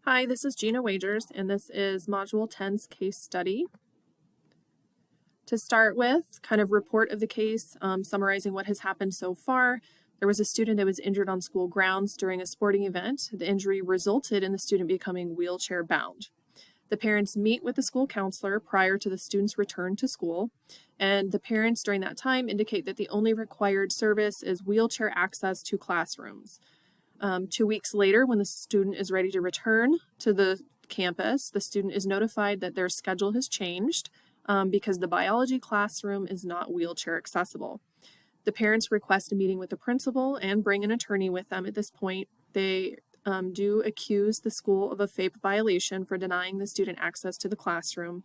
Hi, this is Gina Wagers, and this is Module 10's case study. To start with, kind of report of the case, summarizing what has happened so far. There was a student that was injured on school grounds during a sporting event. The injury resulted in the student becoming wheelchair bound. The parents meet with the school counselor prior to the student's return to school, and the parents during that time indicate that the only required service is wheelchair access to classrooms. 2 weeks later, when the student is ready to return to the campus, the student is notified that their schedule has changed because the biology classroom is not wheelchair accessible. The parents request a meeting with the principal and bring an attorney with them at this point. They do accuse the school of a FAPE violation for denying the student access to the classroom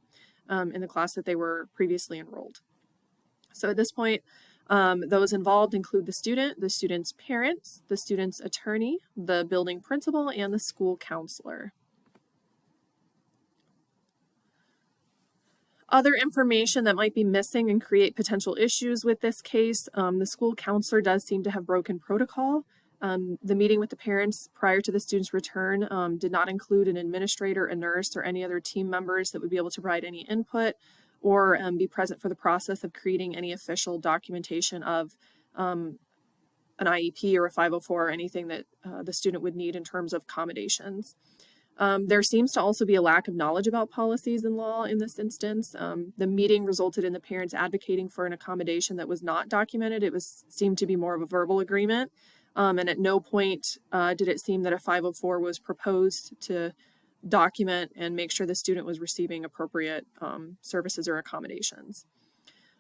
in the class that they were previously enrolled. So at this point, those involved include the student's parents, the student's attorney, the building principal, and the school counselor. Other information that might be missing and create potential issues with this case, the school counselor does seem to have broken protocol. The meeting with the parents prior to the student's return did not include an administrator, a nurse, or any other team members that would be able to provide any input or be present for the process of creating any official documentation of an IEP or a 504 or anything that the student would need in terms of accommodations. There seems to also be a lack of knowledge about policies and law in this instance. The meeting resulted in the parents advocating for an accommodation that was not documented. It seemed to be more of a verbal agreement, and at no point did it seem that a 504 was proposed to document and make sure the student was receiving appropriate services or accommodations.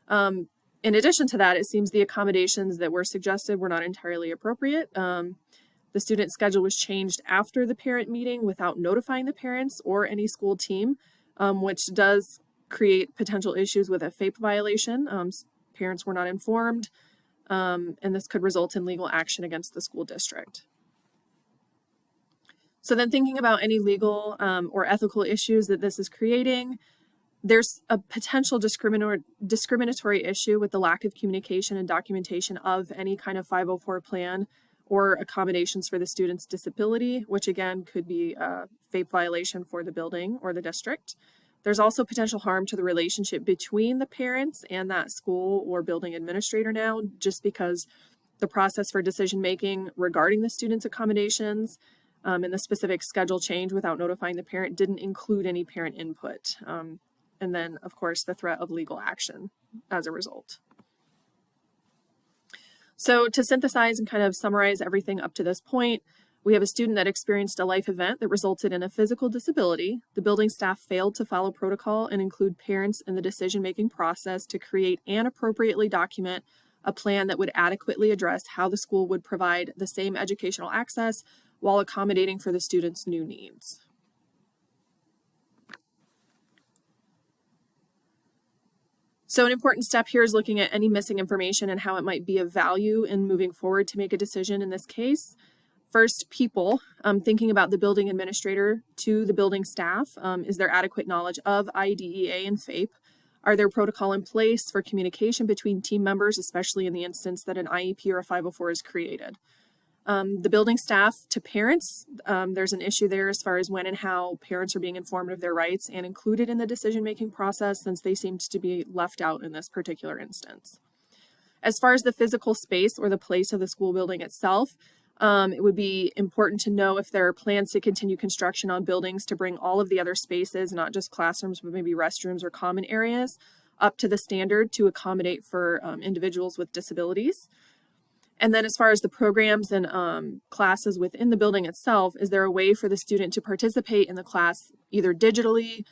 In addition to that, it seems the accommodations that were suggested were not entirely appropriate. The student schedule was changed after the parent meeting without notifying the parents or any school team, which does create potential issues with a FAPE violation. Parents were not informed, and this could result in legal action against the school district. So then thinking about any legal or ethical issues that this is creating, there's a potential discriminatory issue with the lack of communication and documentation of any kind of 504 plan or accommodations for the student's disability, which again could be a FAPE violation for the building or the district. There's also potential harm to the relationship between the parents and that school or building administrator now, just because the process for decision making regarding the student's accommodations and the specific schedule change without notifying the parent didn't include any parent input. And then, of course, the threat of legal action as a result. So to synthesize and kind of summarize everything up to this point, we have a student that experienced a life event that resulted in a physical disability. The building staff failed to follow protocol and include parents in the decision-making process to create and appropriately document a plan that would adequately address how the school would provide the same educational access while accommodating for the student's new needs. So an important step here is looking at any missing information and how it might be of value in moving forward to make a decision in this case. First, people, thinking about the building administrator to the building staff. Is there adequate knowledge of IDEA and FAPE? Are there protocol in place for communication between team members, especially in the instance that an IEP or a 504 is created? The building staff to parents, there's an issue there as far as when and how parents are being informed of their rights and included in the decision-making process, since they seemed to be left out in this particular instance. As far as the physical space or the place of the school building itself, it would be important to know if there are plans to continue construction on buildings to bring all of the other spaces, not just classrooms, but maybe restrooms or common areas, up to the standard to accommodate for individuals with disabilities. And then as far as the programs and classes within the building itself, is there a way for the student to participate in the class either digitally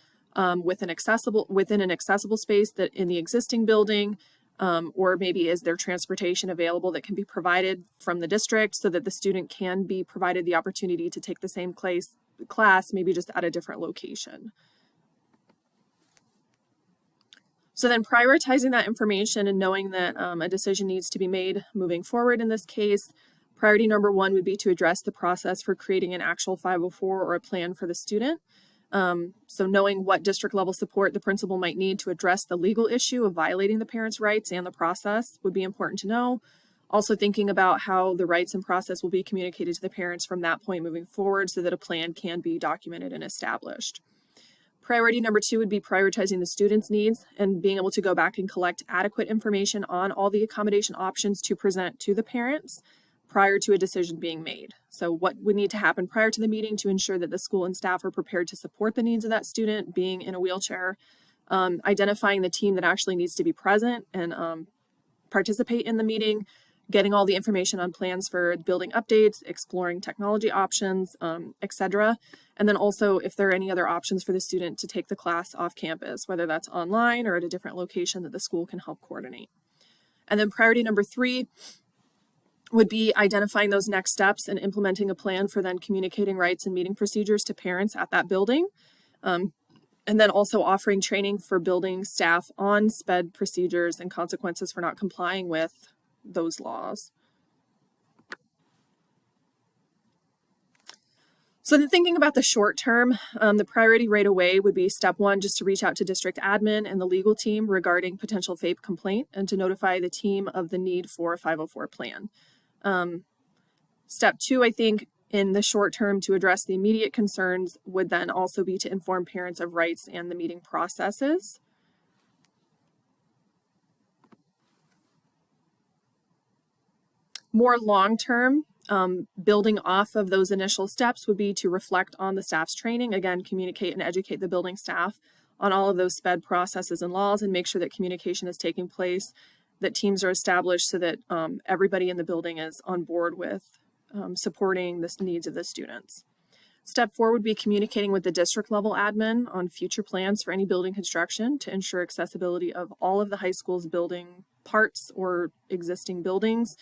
within an accessible space that in the existing building, or maybe is there transportation available that can be provided from the district so that the student can be provided the opportunity to take the same class, maybe just at a different location. So then prioritizing that information and knowing that a decision needs to be made moving forward in this case, priority number one would be to address the process for creating an actual 504 or a plan for the student. So knowing what district level support the principal might need to address the legal issue of violating the parent's rights and the process would be important to know. Also thinking about how the rights and process will be communicated to the parents from that point moving forward so that a plan can be documented and established. Priority number 2 would be prioritizing the student's needs and being able to go back and collect adequate information on all the accommodation options to present to the parents prior to a decision being made. So what would need to happen prior to the meeting to ensure that the school and staff are prepared to support the needs of that student being in a wheelchair, identifying the team that actually needs to be present and participate in the meeting, getting all the information on plans for building updates, exploring technology options, etc. And then also if there are any other options for the student to take the class off campus, whether that's online or at a different location that the school can help coordinate. And then priority number 3 would be identifying those next steps and implementing a plan for then communicating rights and meeting procedures to parents at that building. And then also offering training for building staff on SPED procedures and consequences for not complying with those laws. So then thinking about the short term, the priority right away would be step 1, just to reach out to district admin and the legal team regarding potential FAPE complaint and to notify the team of the need for a 504 plan. Step 2, I think, in the short term to address the immediate concerns would then also be to inform parents of rights and the meeting processes. More long-term, building off of those initial steps would be to reflect on the staff's training, again, communicate and educate the building staff on all of those SPED processes and laws and make sure that communication is taking place, that teams are established so that everybody in the building is on board with supporting the needs of the students. Step 4 would be communicating with the district level admin on future plans for any building construction to ensure accessibility of all of the high school's building parts or existing buildings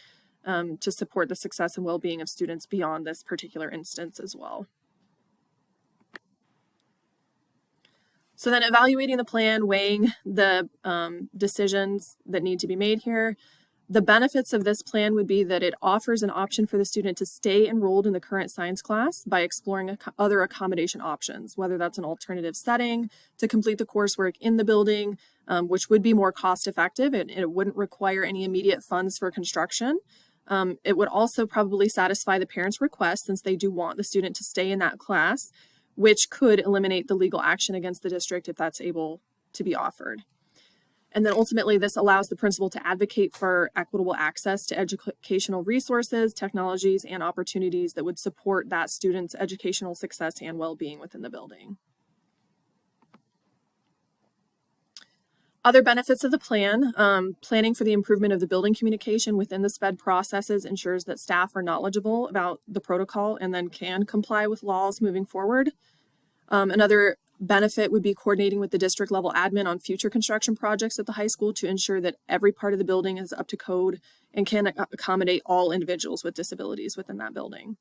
to support the success and well-being of students beyond this particular instance as well. So then evaluating the plan, weighing the decisions that need to be made here. The benefits of this plan would be that it offers an option for the student to stay enrolled in the current science class by exploring other accommodation options, whether that's an alternative setting to complete the coursework in the building, which would be more cost effective and it wouldn't require any immediate funds for construction. It would also probably satisfy the parents' request since they do want the student to stay in that class, which could eliminate the legal action against the district if that's able to be offered. And then ultimately, this allows the principal to advocate for equitable access to educational resources, technologies, and opportunities that would support that student's educational success and well-being within the building. Other benefits of the plan, planning for the improvement of the building communication within the SPED processes ensures that staff are knowledgeable about the protocol and then can comply with laws moving forward. Another benefit would be coordinating with the district level admin on future construction projects at the high school to ensure that every part of the building is up to code and can accommodate all individuals with disabilities within that building.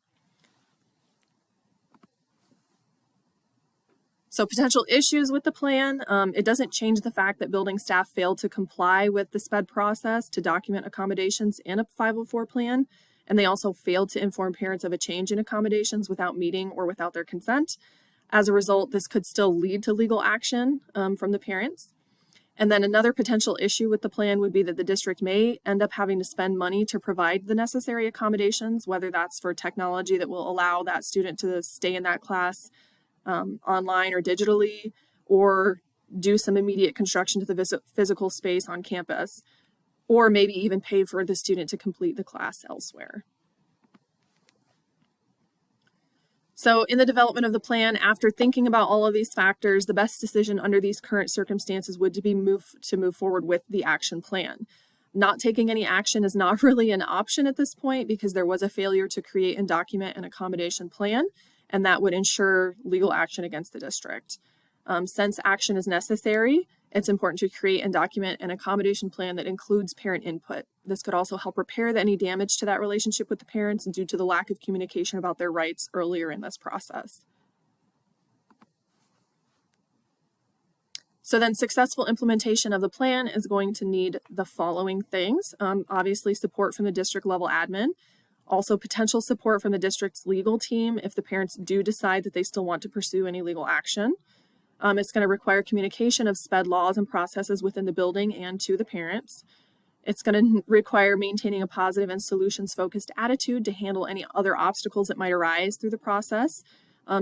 So potential issues with the plan, it doesn't change the fact that building staff failed to comply with the SPED process to document accommodations in a 504 plan, and they also failed to inform parents of a change in accommodations without meeting or without their consent. As a result, this could still lead to legal action from the parents. And then another potential issue with the plan would be that the district may end up having to spend money to provide the necessary accommodations, whether that's for technology that will allow that student to stay in that class online or digitally, or do some immediate construction to the physical space on campus, or maybe even pay for the student to complete the class elsewhere. So in the development of the plan, after thinking about all of these factors, the best decision under these current circumstances would be to move forward with the action plan. Not taking any action is not really an option at this point because there was a failure to create and document an accommodation plan, and that would ensure legal action against the district. Since action is necessary, it's important to create and document an accommodation plan that includes parent input. This could also help repair any damage to that relationship with the parents due to the lack of communication about their rights earlier in this process. So then successful implementation of the plan is going to need the following things. Obviously support from the district level admin, also potential support from the district's legal team if the parents do decide that they still want to pursue any legal action. It's going to require communication of SPED laws and processes within the building and to the parents. It's going to require maintaining a positive and solutions-focused attitude to handle any other obstacles that might arise through the process,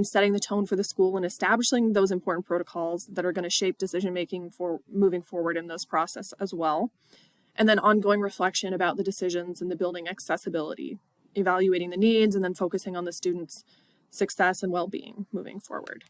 setting the tone for the school and establishing those important protocols that are going to shape decision-making for moving forward in this process as well. And then ongoing reflection about the decisions and the building accessibility, evaluating the needs, and then focusing on the students' success and well-being moving forward.